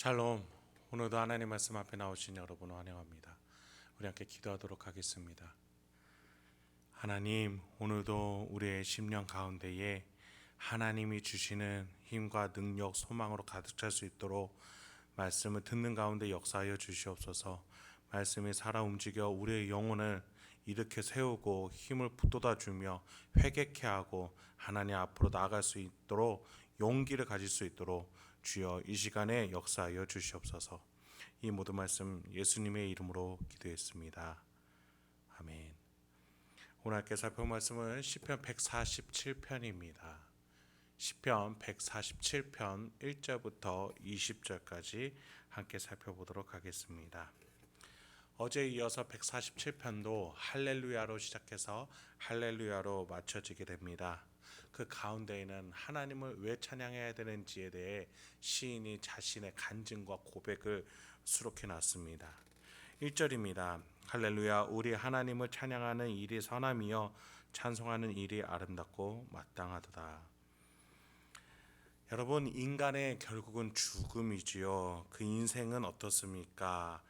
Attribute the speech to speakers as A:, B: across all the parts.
A: 샬롬. 오늘도 하나님 말씀 앞에 나오신 여러분을 환영합니다. 우리 함께 기도하도록 하겠습니다. 하나님, 오늘도 우리의 심령 가운데에 하나님이 주시는 힘과 능력, 소망으로 가득 찰 수 있도록 말씀을 듣는 가운데 역사하여 주시옵소서. 말씀이 살아 움직여 우리의 영혼을 일으켜 세우고 힘을 북돋아 주며 회개케 하고 하나님 앞으로 나아갈 수 있도록 용기를 가질 수 있도록 주여 이 시간에 역사하여 주시옵소서. 이 모든 말씀 예수님의 이름으로 기도했습니다. 아멘. 오늘 함께 살펴볼 말씀은 시편 147편입니다. 시편 147편 1절부터 20절까지 함께 살펴보도록 하겠습니다. 어제에 이어서 147편도 할렐루야로 시작해서 할렐루야로 마쳐지게 됩니다. 그 가운데에는 하나님을 왜 찬양해야 되는지에 대해 시인이 자신의 간증과 고백을 수록해 놨습니다. 1절입니다. 할렐루야, 우리 하나님을 찬양하는 일이 선함이여 찬송하는 일이 아름답고 마땅하도다. 여러분, 인간의 결국은 죽음이지요. 그 인생은 어떻습니까?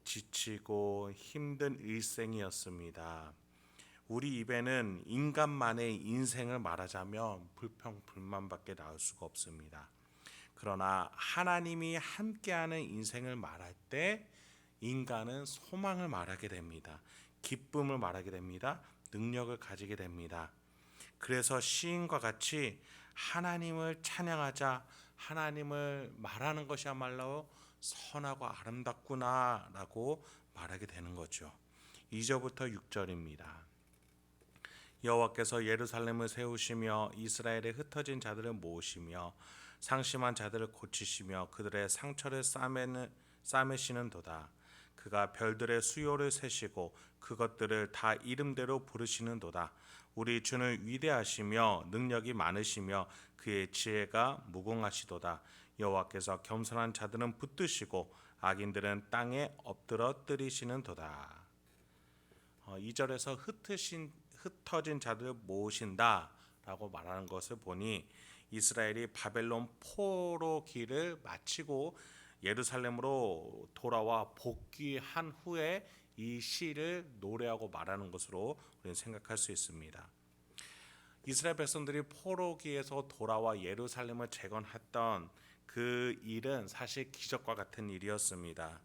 A: 지치고 힘든 일생이었습니다. 우리 입에는 인간만의 인생을 말하자면 불평, 불만밖에 나올 수가 없습니다. 그러나 하나님이 함께하는 인생을 말할 때 인간은 소망을 말하게 됩니다. 기쁨을 말하게 됩니다. 능력을 가지게 됩니다. 그래서 시인과 같이 하나님을 찬양하자, 하나님을 말하는 것이야말로 선하고 아름답구나 라고 말하게 되는 거죠. 2절부터 6절입니다. 여호와께서 예루살렘을 세우시며 이스라엘의 흩어진 자들을 모으시며 상심한 자들을 고치시며 그들의 상처를 싸매시는도다. 그가 별들의 수요를 세시고 그것들을 다 이름대로 부르시는도다. 우리 주는 위대하시며 능력이 많으시며 그의 지혜가 무궁하시도다. 여호와께서 겸손한 자들은 붙드시고 악인들은 땅에 엎드러뜨리시는도다. 2절에서 흩어진 자들을 모으신다 라고 말하는 것을 보니 이스라엘이 바벨론 포로기를 마치고 예루살렘으로 돌아와 복귀한 후에 이 시를 노래하고 말하는 것으로 우리는 생각할 수 있습니다. 이스라엘 백성들이 포로기에서 돌아와 예루살렘을 재건했던 그 일은 사실 기적과 같은 일이었습니다.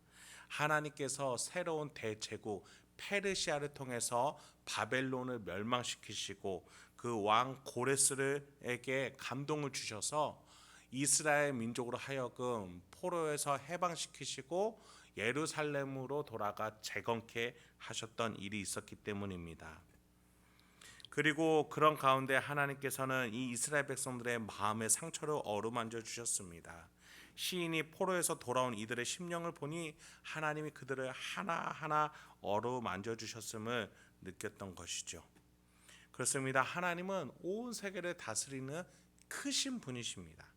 A: 하나님께서 새로운 대제국 페르시아를 통해서 바벨론을 멸망시키시고 그 왕 고레스에게 감동을 주셔서 이스라엘 민족으로 하여금 포로에서 해방시키시고 예루살렘으로 돌아가 재건케 하셨던 일이 있었기 때문입니다. 그리고 그런 가운데 하나님께서는 이 이스라엘 백성들의 마음의 상처를 어루만져 주셨습니다. 시인이 포로에서 돌아온 이들의 심령을 보니 하나님이 그들을 하나하나 어루만져 주셨음을 느꼈던 것이죠. 그렇습니다. 하나님은 온 세계를 다스리는 크신 분이십니다.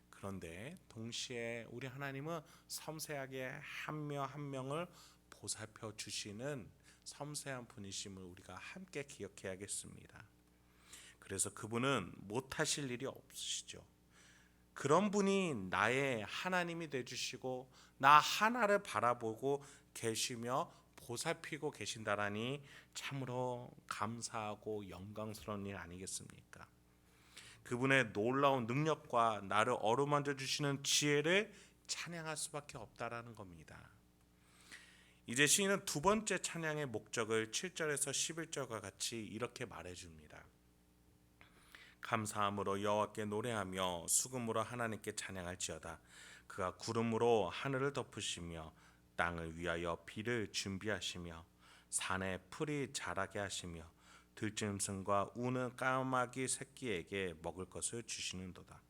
A: 그런데 동시에 우리 하나님은 섬세하게 한 명 한 명을 보살펴 주시는 섬세한 분이심을 우리가 함께 기억해야겠습니다. 그래서 그분은 못하실 일이 없으시죠. 그런 분이 나의 하나님이 되주시고 나 하나를 바라보고 계시며 보살피고 계신다라니 참으로 감사하고 영광스러운 일 아니겠습니까? 그분의 놀라운 능력과 나를 어루만져 주시는 지혜를 찬양할 수밖에 없다라는 겁니다. 이제 시인은 두 번째 찬양의 목적을 7절에서 11절과 같이 이렇게 말해줍니다. 감사함으로 여호와께 노래하며 수금으로 하나님께 찬양할지어다. 그가 구름으로 하늘을 덮으시며 땅을 위하여 비를 준비하시며 산에 풀이 자라게 하시며 들짐승과 우는 까마귀 새끼에게 먹을 것을 주시는도다.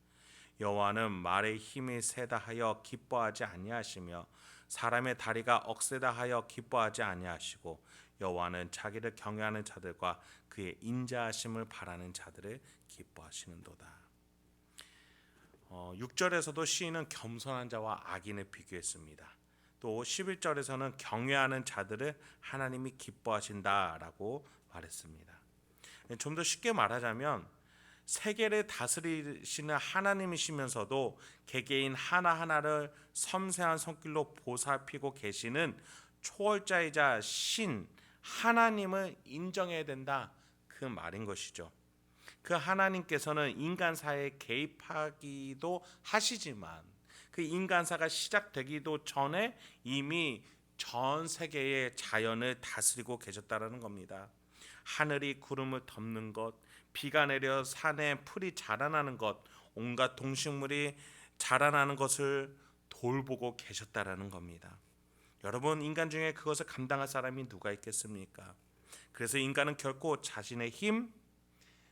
A: 여호와는 말의 힘이 세다 하여 기뻐하지 아니하시며 사람의 다리가 억세다 하여 기뻐하지 아니하시고 여호와는 자기를 경외하는 자들과 그의 인자하심을 바라는 자들을 기뻐하시는도다. 6절에서도 시인은 겸손한 자와 악인을 비교했습니다. 또 11절에서는 경외하는 자들을 하나님이 기뻐하신다라고 말했습니다. 좀 더 쉽게 말하자면 세계를 다스리시는 하나님이시면서도 개개인 하나하나를 섬세한 손길로 보살피고 계시는 초월자이자 신 하나님을 인정해야 된다, 그 말인 것이죠. 그 하나님께서는 인간사에 개입하기도 하시지만 그 인간사가 시작되기도 전에 이미 전 세계의 자연을 다스리고 계셨다라는 겁니다. 하늘이 구름을 덮는 것, 비가 내려 산에 풀이 자라나는 것, 온갖 동식물이 자라나는 것을 돌보고 계셨다라는 겁니다. 여러분, 인간 중에 그것을 감당할 사람이 누가 있겠습니까? 그래서 인간은 결코 자신의 힘,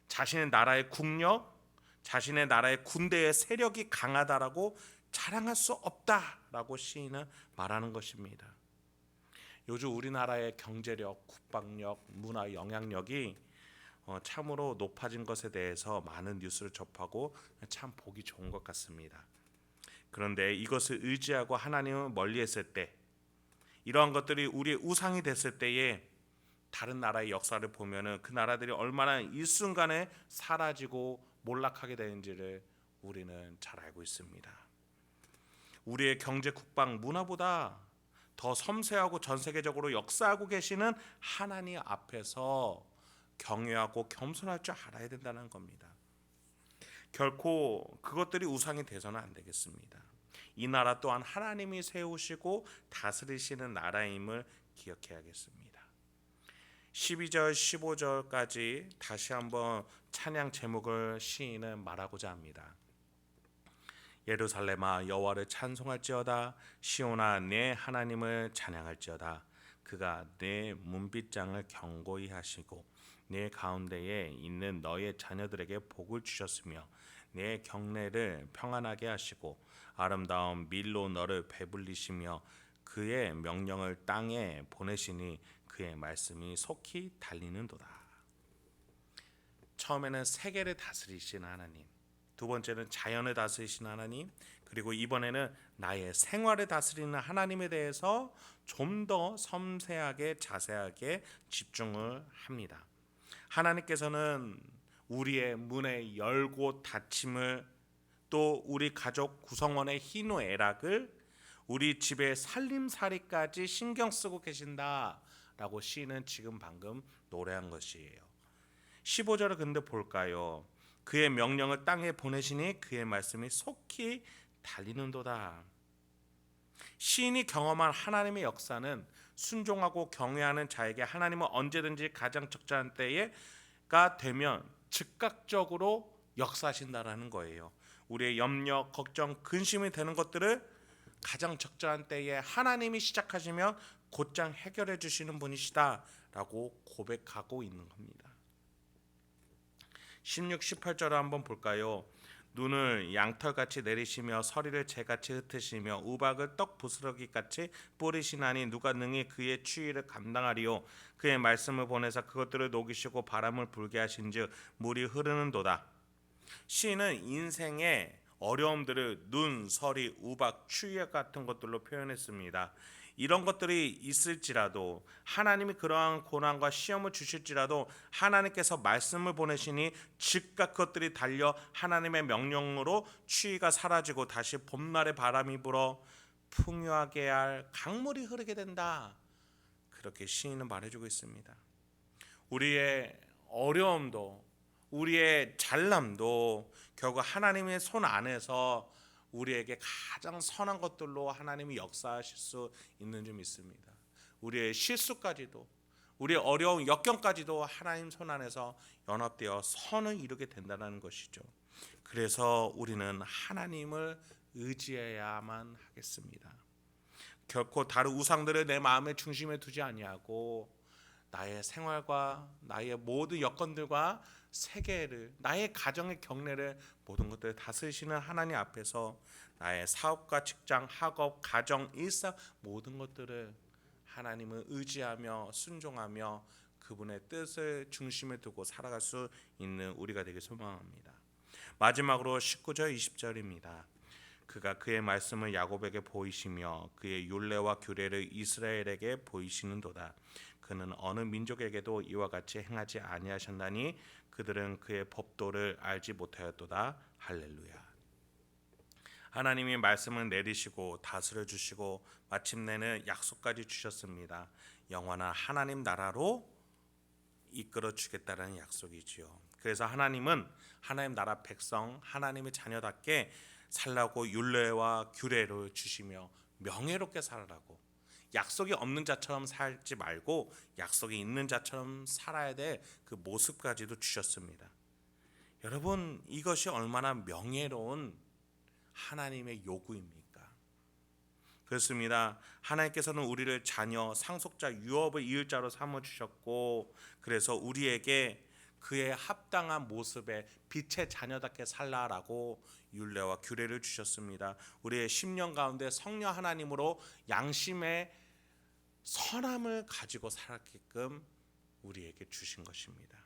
A: 자신의 나라의 국력, 자신의 나라의 군대의 세력이 강하다라고 자랑할 수 없다라고 시인은 말하는 것입니다. 요즘 우리나라의 경제력, 국방력, 문화 영향력이 참으로 높아진 것에 대해서 많은 뉴스를 접하고 참 보기 좋은 것 같습니다. 그런데 이것을 의지하고 하나님을 멀리했을 때, 이러한 것들이 우리의 우상이 됐을 때에 다른 나라의 역사를 보면은 그 나라들이 얼마나 일순간에 사라지고 몰락하게 되는지를 우리는 잘 알고 있습니다. 우리의 경제, 국방, 문화보다 더 섬세하고 전 세계적으로 역사하고 계시는 하나님 앞에서 경외하고 겸손할 줄 알아야 된다는 겁니다. 결코 그것들이 우상이 돼서는 안 되겠습니다. 이 나라 또한 하나님이 세우시고 다스리시는 나라임을 기억해야겠습니다. 12절 15절까지 다시 한번 찬양 제목을 시인은 말하고자 합니다. 예루살렘아 여호와를 찬송할지어다. 시온아 내 하나님을 찬양할지어다. 그가 내 문빗장을 견고히 하시고 내 가운데에 있는 너의 자녀들에게 복을 주셨으며 내 경내를 평안하게 하시고 아름다운 밀로 너를 배불리시며 그의 명령을 땅에 보내시니 그의 말씀이 속히 달리는도다. 처음에는 세계를 다스리신 하나님, 두 번째는 자연을 다스리신 하나님, 그리고 이번에는 나의 생활을 다스리는 하나님에 대해서 좀 더 섬세하게 자세하게 집중을 합니다. 하나님께서는 우리의 문의 열고 닫힘을, 또 우리 가족 구성원의 희노애락을, 우리 집의 살림살이까지 신경 쓰고 계신다라고 시인은 지금 방금 노래한 것이에요. 15절을 근데 볼까요? 그의 명령을 땅에 보내시니 그의 말씀이 속히 달리는도다. 시인이 경험한 하나님의 역사는 순종하고 경외하는 자에게 하나님은 언제든지 가장 적절한 때가 되면 즉각적으로 역사하신다라는 거예요. 우리의 염려, 걱정, 근심이 되는 것들을 가장 적절한 때에 하나님이 시작하시면 곧장 해결해 주시는 분이시다라고 고백하고 있는 겁니다. 16, 18절을 한번 볼까요? 눈을 양털같이 내리시며 서리를 재같이 흩으시며 우박을 떡 부스러기같이 뿌리시나니 누가 능히 그의 추위를 감당하리요. 그의 말씀을 보내사 그것들을 녹이시고 바람을 불게 하신즉 물이 흐르는도다. 시인은 인생의 어려움들을 눈, 서리, 우박, 추위 같은 것들로 표현했습니다. 이런 것들이 있을지라도, 하나님이 그러한 고난과 시험을 주실지라도 하나님께서 말씀을 보내시니 즉각 그것들이 달려 하나님의 명령으로 추위가 사라지고 다시 봄날의 바람이 불어 풍요하게 할 강물이 흐르게 된다. 그렇게 시인은 말해주고 있습니다. 우리의 어려움도, 우리의 잘남도 결국 하나님의 손 안에서 우리에게 가장 선한 것들로 하나님이 역사하실 수 있는 줄 믿습니다. 우리의 실수까지도, 우리의 어려운 역경까지도 하나님 손 안에서 연합되어 선을 이루게 된다는 것이죠. 그래서 우리는 하나님을 의지해야만 하겠습니다. 결코 다른 우상들을 내 마음의 중심에 두지 아니하고 나의 생활과 나의 모든 여건들과 세계를, 나의 가정의 경례를, 모든 것들을 다스리시는 하나님 앞에서 나의 사업과 직장, 학업, 가정, 일상 모든 것들을 하나님을 의지하며 순종하며 그분의 뜻을 중심에 두고 살아갈 수 있는 우리가 되길 소망합니다. 마지막으로 19절 20절입니다. 그가 그의 말씀을 야곱에게 보이시며 그의 율례와 규례를 이스라엘에게 보이시는도다. 그는 어느 민족에게도 이와 같이 행하지 아니하셨나니 그들은 그의 법도를 알지 못하였도다. 할렐루야. 하나님이 말씀을 내리시고 다스려 주시고 마침내는 약속까지 주셨습니다. 영원한 하나님 나라로 이끌어 주겠다는 약속이지요. 그래서 하나님은 하나님 나라 백성, 하나님의 자녀답게 살라고 율례와 규례를 주시며 명예롭게 살아라고, 약속이 없는 자처럼 살지 말고 약속이 있는 자처럼 살아야 될 그 모습까지도 주셨습니다. 여러분, 이것이 얼마나 명예로운 하나님의 요구입니까? 그렇습니다. 하나님께서는 우리를 자녀, 상속자, 유업을 이을 자로 삼아 주셨고, 그래서 우리에게 그의 합당한 모습의 빛의 자녀답게 살라라고 율례와 규례를 주셨습니다. 우리의 심령 가운데 성령 하나님으로 양심의 선함을 가지고 살았게끔 우리에게 주신 것입니다.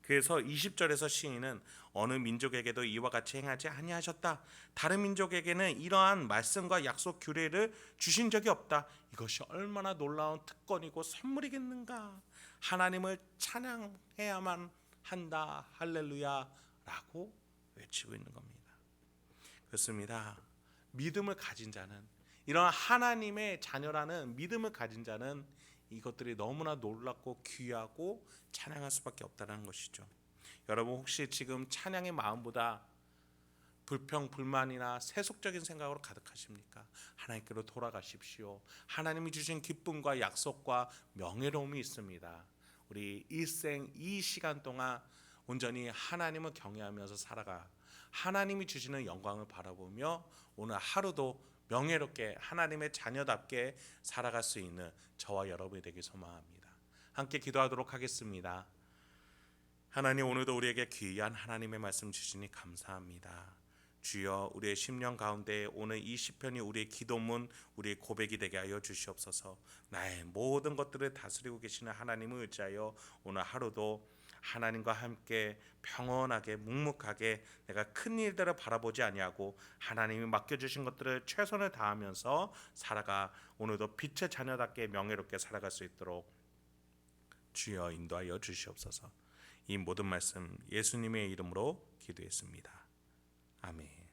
A: 그래서 20절에서 시인은 어느 민족에게도 이와 같이 행하지 아니하셨다. 다른 민족에게는 이러한 말씀과 약속 규례를 주신 적이 없다. 이것이 얼마나 놀라운 특권이고 선물이겠는가. 하나님을 찬양해야만 한다. 할렐루야 라고 외치고 있는 겁니다. 그렇습니다. 믿음을 가진 자는, 이런 하나님의 자녀라는 믿음을 가진 자는 이것들이 너무나 놀랍고 귀하고 찬양할 수밖에 없다는 것이죠. 여러분, 혹시 지금 찬양의 마음보다 불평, 불만이나 세속적인 생각으로 가득하십니까? 하나님께로 돌아가십시오. 하나님이 주신 기쁨과 약속과 명예로움이 있습니다. 우리 일생 이 시간 동안 온전히 하나님을 경외하면서 살아가 하나님이 주시는 영광을 바라보며 오늘 하루도 명예롭게 하나님의 자녀답게 살아갈 수 있는 저와 여러분이 되길 소망합니다. 함께 기도하도록 하겠습니다. 하나님, 오늘도 우리에게 귀한 하나님의 말씀 주시니 감사합니다. 주여, 우리의 심령 가운데 오늘 이 시편이 우리의 기도문, 우리의 고백이 되게 하여 주시옵소서. 나의 모든 것들을 다스리고 계시는 하나님을 의지하여 오늘 하루도 하나님과 함께 평온하게 묵묵하게 내가 큰 일들을 바라보지 아니하고 하나님이 맡겨주신 것들을 최선을 다하면서 살아가 오늘도 빛의 자녀답게 명예롭게 살아갈 수 있도록 주여 인도하여 주시옵소서. 이 모든 말씀 예수님의 이름으로 기도했습니다. 아멘.